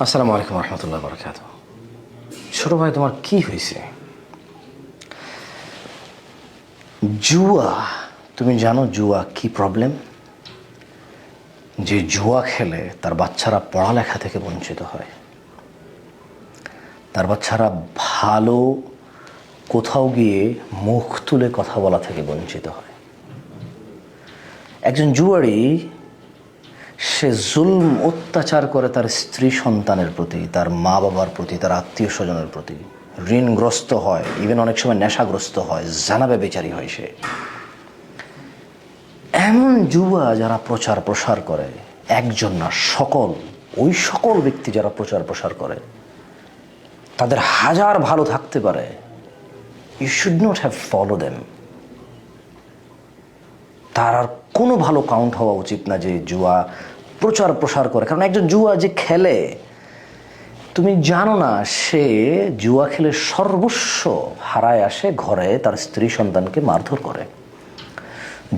আসসালামু আলাইকুম রহমতুল্লাহ বরকাত। ছোট ভাই, তোমার কি হয়েছে? জুয়া, তুমি জানো জুয়া কি প্রবলেম? যে জুয়া খেলে তার বাচ্চারা পড়ালেখা থেকে বঞ্চিত হয়, তার বাচ্চারা ভালো কোথাও গিয়ে মুখ তুলে কথা বলা থেকে বঞ্চিত হয়। একজন জুয়ারি সে জুলম অত্যাচার করে তার স্ত্রী সন্তানের প্রতি, তার মা বাবার প্রতি, তার আত্মীয় স্বজনের প্রতি। ঋণগ্রস্ত হয়, ইভেন অনেক সময় নেশাগ্রস্ত হয়, জানাবে বেচারি হয় সে। এমন জুয়া যারা প্রচার প্রসার করে, একজন না সকল, ওই সকল ব্যক্তি যারা প্রচার প্রসার করে তাদের হাজার ভালো থাকতে পারে, you should not have follow them. তার আর কোনো ভালো কাউন্ট হওয়া উচিত না যে জুয়া প্রচার প্রসার করে। কারণ একজন জুয়া যে খেলে, তুমি জানো না সে জুয়া খেলে সর্বস্ব হারায় আসে, ঘরে তার স্ত্রী সন্তানকে মারধর করে,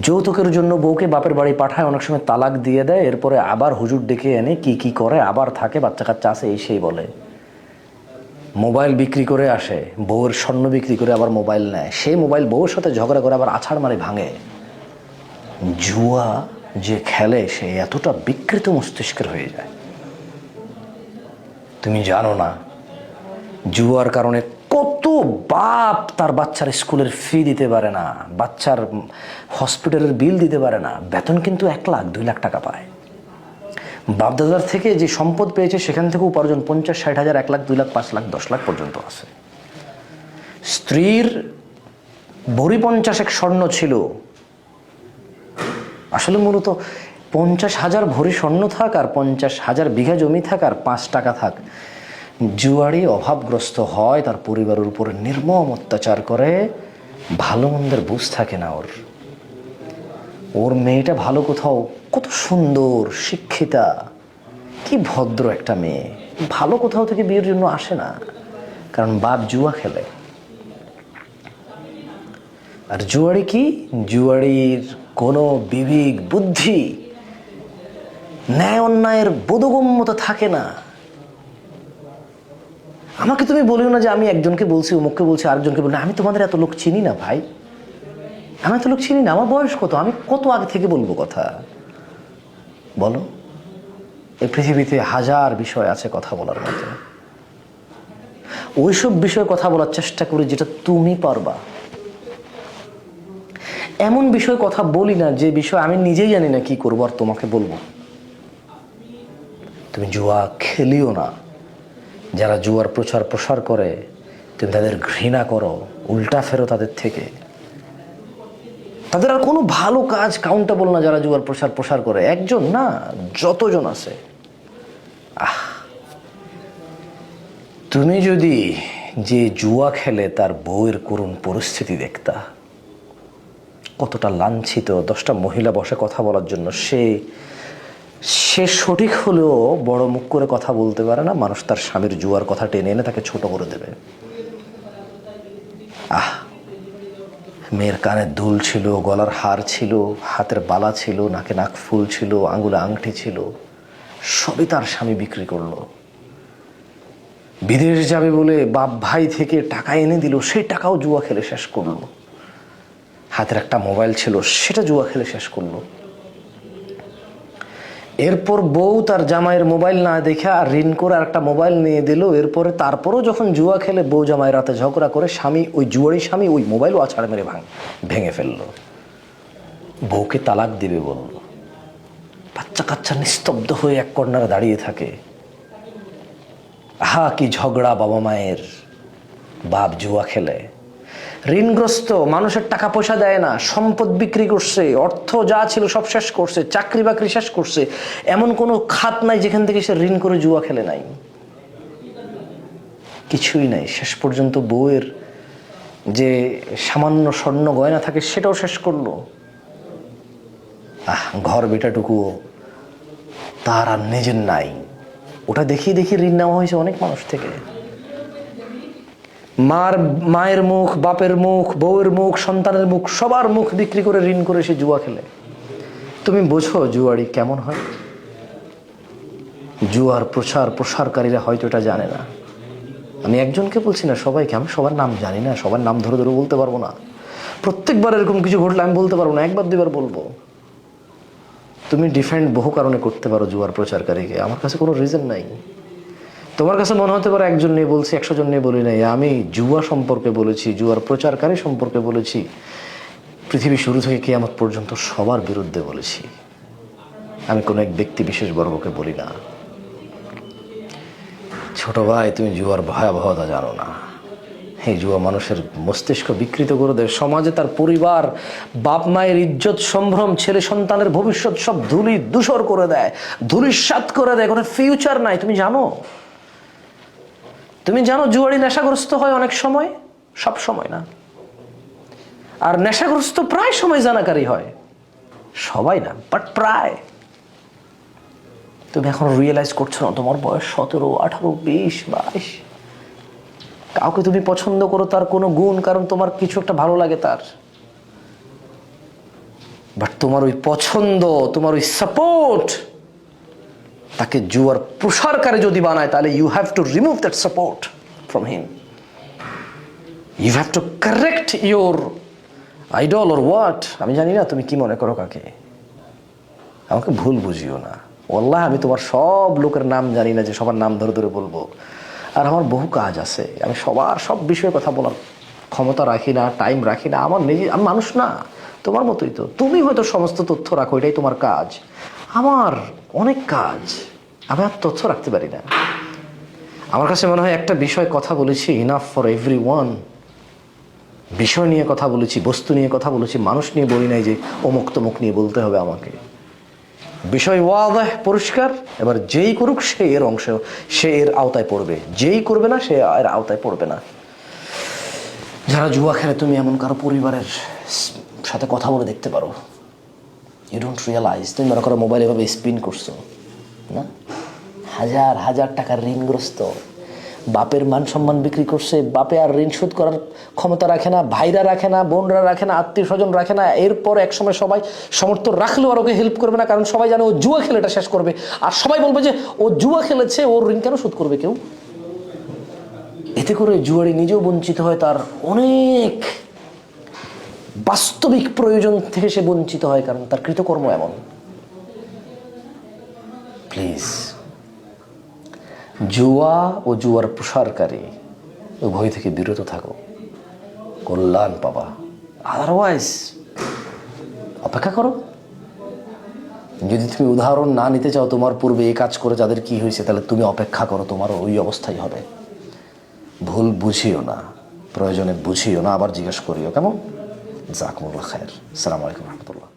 যৌতুকের জন্য বউকে বাপের বাড়ি পাঠায়, অনেক সময় তালাক দিয়ে দেয়, এরপরে আবার হুজুর ডেকে এনে কি করে আবার থাকে, বাচ্চা কাচ্চা আছে এই সেই বলে। মোবাইল বিক্রি করে আসে, বউয়ের স্বর্ণ বিক্রি করে আবার মোবাইল নেয়, সেই মোবাইল বউয়ের সাথে ঝগড়া করে আবার আছাড় মারে ভাঙে। জুয়া যে খেলে সে এতটা বিকৃত মস্তিষ্কের হয়ে যায়। তুমি জানো না জুয়ার কারণে কত বাপ তার বাচ্চার স্কুলের ফি দিতে পারে না, বাচ্চার হসপিটালের বিল দিতে পারে না। বেতন কিন্তু 1 লাখ 2 লাখ টাকা পায়। বাপদাদার থেকে যে সম্পদ পেয়েছে সেখান থেকে উপার্জন 50-60 হাজার, 1 লাখ 2 লাখ 5 লাখ 10 লাখ পর্যন্ত আছে। স্ত্রীর ভরি 50 স্বর্ণ ছিল, আসলে মূলত 50,000 ভরি স্বর্ণ থাক আর 50,000 বিঘা জমি থাক আর 5 টাকা থাক, জুয়ারি অভাবগ্রস্ত হয়, তার পরিবারের উপরে নির্মম অত্যাচার করে, ভালো মন্দের বুঝ থাকে না ওর মেয়েটা ভালো কোথাও, কত সুন্দর শিক্ষিতা, কি ভদ্র একটা মেয়ে, ভালো কোথাও থেকে বিয়ের জন্য আসে না, কারণ বাপ জুয়া খেলে। আর জুয়ারি কি, জুয়ারির কোনো বিবেক বুদ্ধি ন্যায় অন্যায়ের বোধগম্যতা থাকে না। আমাকে তুমি বলিও না যে আমি একজনকে বলছি, অমুককে বলছি, আরেকজনকে বলি, আমি তোমাদের এত লোক চিনি না ভাই, আমি এত লোক চিনি না। আমার বয়স কত, আমি কত আগে থেকে বলবো কথা বলো? এই পৃথিবীতে হাজার বিষয় আছে কথা বলার মতো, ওইসব বিষয়ে কথা বলার চেষ্টা করি যেটা তুমি পারবা। এমন বিষয়ে কথা বলি না যে বিষয় আমি নিজেই জানি না কি করবো আর তোমাকে বলবো। তুমি জুয়া খেলিও না। যারা জুয়ার প্রচার প্রসার করে তুমি তাদের ঘৃণা করো, উল্টা ফেরো তাদের থেকে। তাদের আর কোনো ভালো কাজ কাউন্টেবল না যারা জুয়ার প্রচার প্রসার করে, একজন না যতজন আছে। তুমি যদি যে জুয়া খেলে তার বউয়ের করুণ পরিস্থিতি দেখতা, কতটা লাঞ্ছিত, 10টা মহিলা বসে কথা বলার জন্য, সে সঠিক হলেও বড় মুখ করে কথা বলতে পারে না, মানুষ তার স্বামীর জুয়ার কথা টেনে এনে তাকে ছোট করে দেবে। মেয়ের কানে দুল ছিল, গলার হার ছিল, হাতের বালা ছিল, নাকে নাক ফুল ছিল, আঙ্গুলে আংটি ছিল, সবই তার স্বামী বিক্রি করলো। বিদেশ যাবে বলে বাপ ভাই থেকে টাকা এনে দিল, সেই টাকাও জুয়া খেলে শেষ করলো। হাতের একটা মোবাইল ছিল, সেটা জুয়া খেলে শেষ করলো। এরপর বউ তার জামাইয়ের মোবাইল না দেখে আর ঋণ করে আর একটা মোবাইল নিয়ে দিল। এরপরে তারপরও যখন জুয়া খেলে বউ জামাই রাতে ঝগড়া করে, স্বামী ওই জুয়ারি স্বামী ওই মোবাইলও আছাড় মেরে ভেঙে ফেললো, বউকে তালাক দিবে বলল। বাচ্চা কাচ্চা নিস্তব্ধ হয়ে এক কর্নারে দাঁড়িয়ে থাকে। কি ঝগড়া বাবা মায়ের, বাপ জুয়া খেলে, ঋণগ্রস্ত, মানুষের টাকা পয়সা দেয় না, সম্পদ বিক্রি করছে, অর্থ যা ছিল সব শেষ করছে, চাকরি বাকরি শেষ করছে, এমন কোনো খাত নাই যেখান থেকে সে ঋণ করে জুয়া খেলে নাই, কিছুই নাই। শেষ পর্যন্ত বউয়ের যে সামান্য স্বর্ণ গয়না থাকে সেটাও শেষ করলো। ঘর বেটাটুকুও তার আর নিজের নাই, ওটা দেখিয়ে দেখিয়ে ঋণ নেওয়া হয়েছে অনেক মানুষ থেকে। মায়ের মুখ, বাপের মুখ, বউয়ের মুখ, সন্তানের মুখ, সবার মুখ বিক্রি করে ঋণ করে সে জুয়া খেলে। তুমি বোঝো জুয়ারি কেমন হয়? জুয়ার প্রসারকারীরা হয়তো এটা জানে না। আমি একজনকে বলছি না, সবাইকে। আমি সবার নাম জানি না, সবার নাম ধরে ধরে বলতে পারবো না। প্রত্যেকবার এরকম কিছু ঘটলে আমি বলতে পারবো না, একবার দুবার বলবো। তুমি ডিফেন্ড বহু কারণে করতে পারো জুয়ার প্রচারকারীকে, আমার কাছে কোনো রিজন নাই। তোমার কাছে মনে হতে পারে একজন নিয়ে বলছি, 100 জন নিয়ে বলি নাই। আমি জুয়া সম্পর্কে বলেছি, জুয়ার প্রচারকারী সম্পর্কে বলেছি, পৃথিবী শুরু থেকে কিয়ামত পর্যন্ত সবার বিরুদ্ধে বলেছি। আমি কোনো এক ব্যক্তি বিশেষ বর্গকে বলি না। ছোট ভাই, তুমি জুয়ার ভয়াবহতা জানো না। এই জুয়া মানুষের মস্তিষ্ক বিকৃত করে দেয়, সমাজে তার পরিবার, বাপ মায়ের ইজ্জত সম্ভ্রম, ছেলে সন্তানের ভবিষ্যৎ সব ধুলি ধূসর করে দেয়, ধূলিসাৎ করে দেয়, কোনো ফিউচার নাই। তুমি জানো, তুমি জানো জুয়ারি নেশাগ্রস্ত হয় অনেক সময়, সব সময় না। আর নেশাগ্রস্ত প্রায় সময় জানাকারী হয়, সবাই না বাট প্রায়। তুমি এখন রিয়েলাইজ করছো না, তোমার বয়স 17, 18, 20, 22। কাউকে তুমি পছন্দ করো তার কোনো গুণ, কারণ তোমার কিছু একটা ভালো লাগে তার, বাট তোমার ওই পছন্দ, তোমার ওই সাপোর্ট তাকে জুয়ার প্রসারকারী যদি বানায়, তাহলে you have to remove that support from him. You have to correct your idol or what. আমি জানি না তুমি কি মনে করো কাকে, আমাকে ভুল বুঝিও না। ওয়াল্লাহ আমি তোমার সব লোকের নাম জানি না যে সবার নাম ধরে ধরে বলবো। আর আমার বহু কাজ আছে, আমি সবার সব বিষয়ে কথা বলার ক্ষমতা রাখি না, টাইম রাখি না। আমার নিজে, আমি মানুষ না, তোমার মতোই তো। তুমি হয়তো সমস্ত তথ্য রাখো, এটাই তোমার কাজ। আমার অনেক কাজ, আমি আর তথ্য রাখতে পারি না। আমার কাছে মনে হয় একটা বিষয় কথা বলেছি, ইনাফ ফর এভরি ওয়ান। বিষয় নিয়ে কথা বলেছি, বস্তু নিয়ে কথা বলেছি, মানুষ নিয়ে বলি নাই যে অমুক তমুক নিয়ে বলতে হবে আমাকে। বিষয় ওয়াদাহ, পরিষ্কার। এবার যেই করুক সে এর অংশ, সে এর আওতায় পড়বে, যেই করবে না সে এর আওতায় পড়বে না। যারা জুয়া খেলে, তুমি এমন কারো পরিবারের সাথে কথা বলে দেখতে পারো। ইউ ডোন্ট রিয়েলাইজ, তুমি মনে করো মোবাইল এভাবে স্পিন করছো না, হাজার হাজার টাকার ঋণগ্রস্ত, বাপের মান সম্মান বিক্রি করছে, বাপে আর ঋণ শোধ করার ক্ষমতা রাখে না, ভাইরা রাখে না, বোনরা রাখে না, আত্মীয় স্বজন রাখে না। এরপর একসময় সবাই সমর্থন রাখলেও আর ওকে হেল্প করবে না, কারণ সবাই জানে ও জুয়া খেলে এটা শেষ করবে। আর সবাই বলবে যে ও জুয়া খেলেছে, ওর ঋণ কেন শোধ করবে কেউ। এতে করে জুয়ারি নিজেও বঞ্চিত হয়, তার অনেক বাস্তবিক প্রয়োজন থেকে সে বঞ্চিত হয়, কারণ তার কৃতকর্ম এমন। প্লিজ, জুয়া ও জুয়ার প্রসারকারী উভয় থেকে বিরত থাকো, কল্যাণ পাবা। আদারওয়াইজ অপেক্ষা করো। যদি তুমি উদাহরণ না নিতে চাও, তোমার পূর্বে এই কাজ করে যাদের কি হয়েছে, তাহলে তুমি অপেক্ষা করো, তোমারও ওই অবস্থাই হবে। ভুল বুঝিও না, প্রয়োজনে বুঝিও না, আবার জিজ্ঞেস করিও। কেমন? জাযাকুমুল্লাহ খায়ের। আসসালামু আলাইকুম রহমতুল্লাহ।